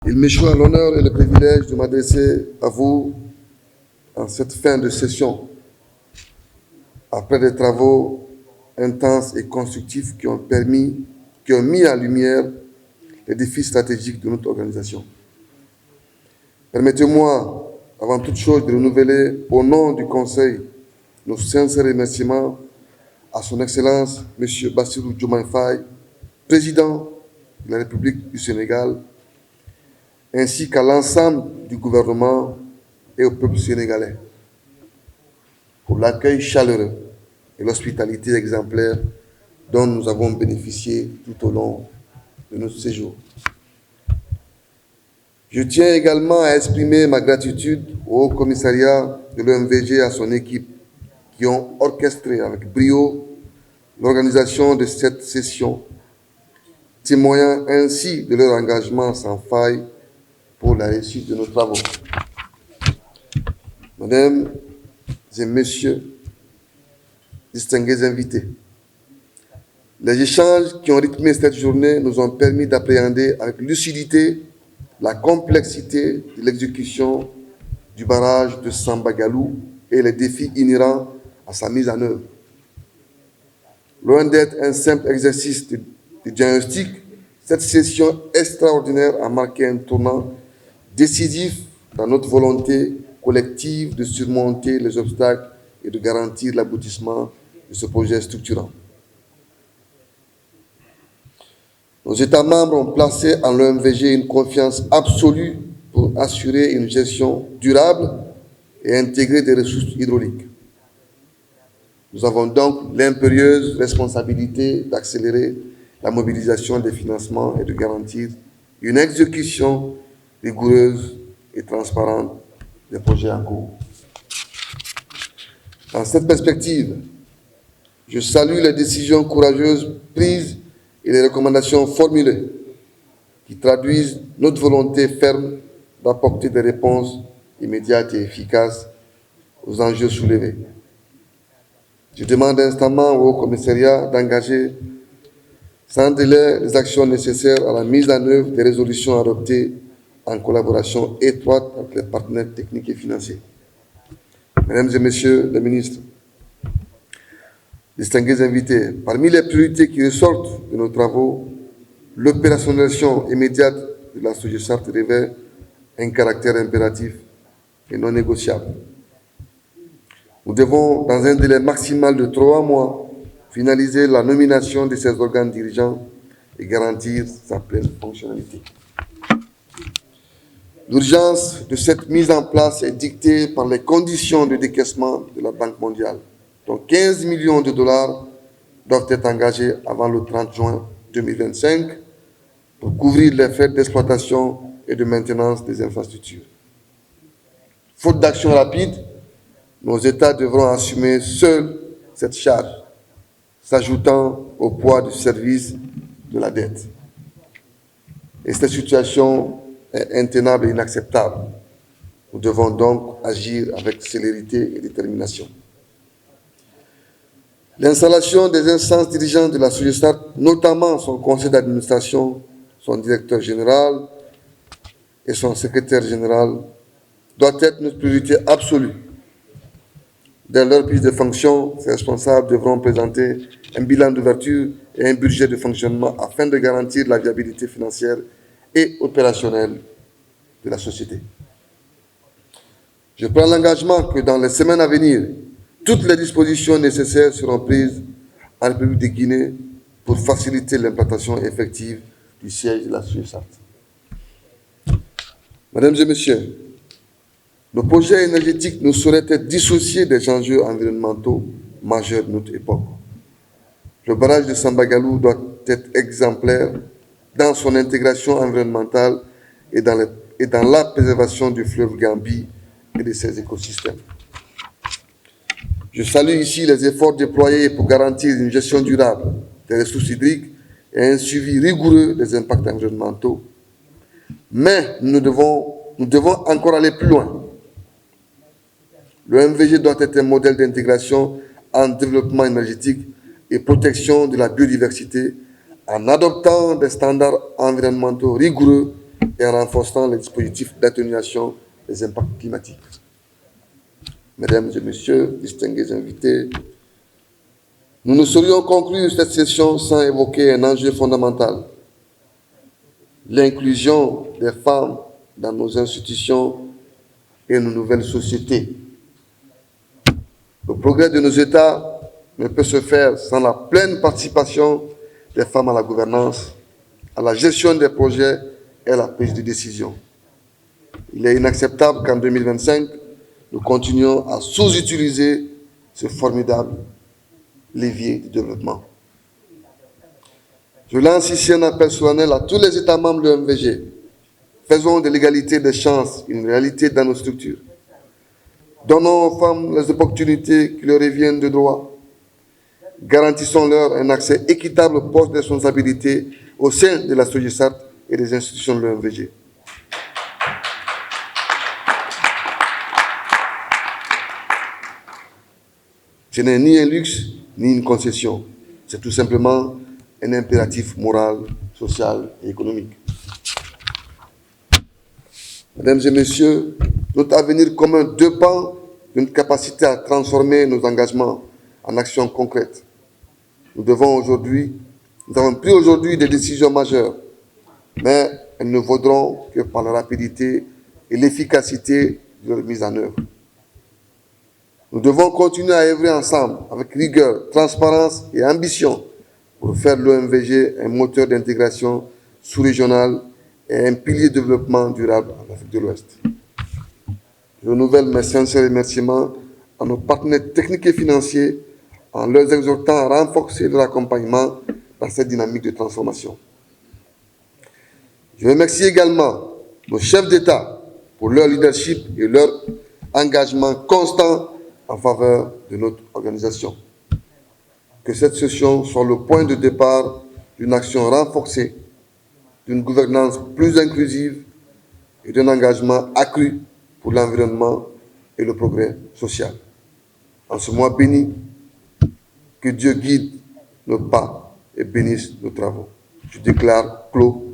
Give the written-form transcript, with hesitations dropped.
Il m'échoit l'honneur et le privilège de m'adresser à vous en cette fin de session, après des travaux intenses et constructifs qui ont mis en lumière les défis stratégiques de notre organisation. Permettez-moi, avant toute chose, de renouveler au nom du Conseil nos sincères remerciements à son Excellence, M. Bassirou Diomaye Faye, président de la République du Sénégal, ainsi qu'à l'ensemble du gouvernement et au peuple sénégalais, pour l'accueil chaleureux et l'hospitalité exemplaire dont nous avons bénéficié tout au long de notre séjour. Je tiens également à exprimer ma gratitude au Haut Commissariat de l'OMVG et à son équipe qui ont orchestré avec brio l'organisation de cette session, témoignant ainsi de leur engagement sans faille pour la réussite de nos travaux. Mesdames et Messieurs, distingués invités, les échanges qui ont rythmé cette journée nous ont permis d'appréhender avec lucidité la complexité de l'exécution du barrage de Sambagalou et les défis inhérents à sa mise en œuvre. Loin d'être un simple exercice de diagnostic, cette session extraordinaire a marqué un tournant décisif dans notre volonté collective de surmonter les obstacles et de garantir l'aboutissement de ce projet structurant. Nos États membres ont placé en l'OMVG une confiance absolue pour assurer une gestion durable et intégrée des ressources hydrauliques. Nous avons donc l'impérieuse responsabilité d'accélérer la mobilisation des financements et de garantir une exécution rigoureuse et transparente des projets en cours. Dans cette perspective, je salue les décisions courageuses prises et les recommandations formulées qui traduisent notre volonté ferme d'apporter des réponses immédiates et efficaces aux enjeux soulevés. Je demande instamment au Haut Commissariat d'engager sans délai les actions nécessaires à la mise en œuvre des résolutions adoptées en collaboration étroite avec les partenaires techniques et financiers. Mesdames et Messieurs les ministres, distingués invités, parmi les priorités qui ressortent de nos travaux, l'opérationnalisation immédiate de la SOGESART revêt un caractère impératif et non négociable. Nous devons, dans un délai maximal de 3 mois, finaliser la nomination de ces organes dirigeants et garantir sa pleine fonctionnalité. L'urgence de cette mise en place est dictée par les conditions de décaissement de la Banque mondiale. Donc 15 millions de dollars doivent être engagés avant le 30 juin 2025 pour couvrir les frais d'exploitation et de maintenance des infrastructures. Faute d'action rapide, nos États devront assumer seuls cette charge, s'ajoutant au poids du service de la dette. Et cette situation est intenable et inacceptable. Nous devons donc agir avec célérité et détermination. L'installation des instances dirigeantes de la SOGESART, notamment son conseil d'administration, son directeur général et son secrétaire général, doit être notre priorité absolue. Dès leur prise de fonction, ces responsables devront présenter un bilan d'ouverture et un budget de fonctionnement afin de garantir la viabilité financière et opérationnelle de la société. Je prends l'engagement que dans les semaines à venir, toutes les dispositions nécessaires seront prises en République de Guinée pour faciliter l'implantation effective du siège de la SOGESART. Mesdames et Messieurs, nos projets énergétiques ne sauraient être dissociés des enjeux environnementaux majeurs de notre époque. Le barrage de Sambagalou doit être exemplaire dans son intégration environnementale et dans la préservation du fleuve Gambie et de ses écosystèmes. Je salue ici les efforts déployés pour garantir une gestion durable des ressources hydriques et un suivi rigoureux des impacts environnementaux. Mais nous devons encore aller plus loin. Le MVG doit être un modèle d'intégration en développement énergétique et protection de la biodiversité en adoptant des standards environnementaux rigoureux et en renforçant les dispositifs d'atténuation des impacts climatiques. Mesdames et messieurs, distingués invités, nous ne saurions conclure cette session sans évoquer un enjeu fondamental: l'inclusion des femmes dans nos institutions et nos nouvelles sociétés. Le progrès de nos États ne peut se faire sans la pleine participation des femmes à la gouvernance, à la gestion des projets et à la prise de décision. Il est inacceptable qu'en 2025, nous continuions à sous-utiliser ce formidable levier de développement. Je lance ici un appel solennel à tous les États membres de l'OMVG. Faisons de l'égalité des chances une réalité dans nos structures. Donnons aux femmes les opportunités qui leur reviennent de droit. Garantissons-leur un accès équitable aux postes de responsabilité au sein de la SOGESART et des institutions de l'OMVG. Ce n'est ni un luxe, ni une concession. C'est tout simplement un impératif moral, social et économique. Mesdames et messieurs, notre avenir commun dépend d'une capacité à transformer nos engagements en actions concrètes. Nous avons pris aujourd'hui des décisions majeures, mais elles ne vaudront que par la rapidité et l'efficacité de leur mise en œuvre. Nous devons continuer à œuvrer ensemble avec rigueur, transparence et ambition pour faire de l'OMVG un moteur d'intégration sous-régionale et un pilier de développement durable en Afrique de l'Ouest. Je renouvelle mes sincères remerciements à nos partenaires techniques et financiers en leur exhortant à renforcer leur accompagnement dans cette dynamique de transformation. Je remercie également nos chefs d'État pour leur leadership et leur engagement constant en faveur de notre organisation. Que cette session soit le point de départ d'une action renforcée, d'une gouvernance plus inclusive et d'un engagement accru pour l'environnement et le progrès social. En ce mois béni, que Dieu guide nos pas et bénisse nos travaux. Je déclare clos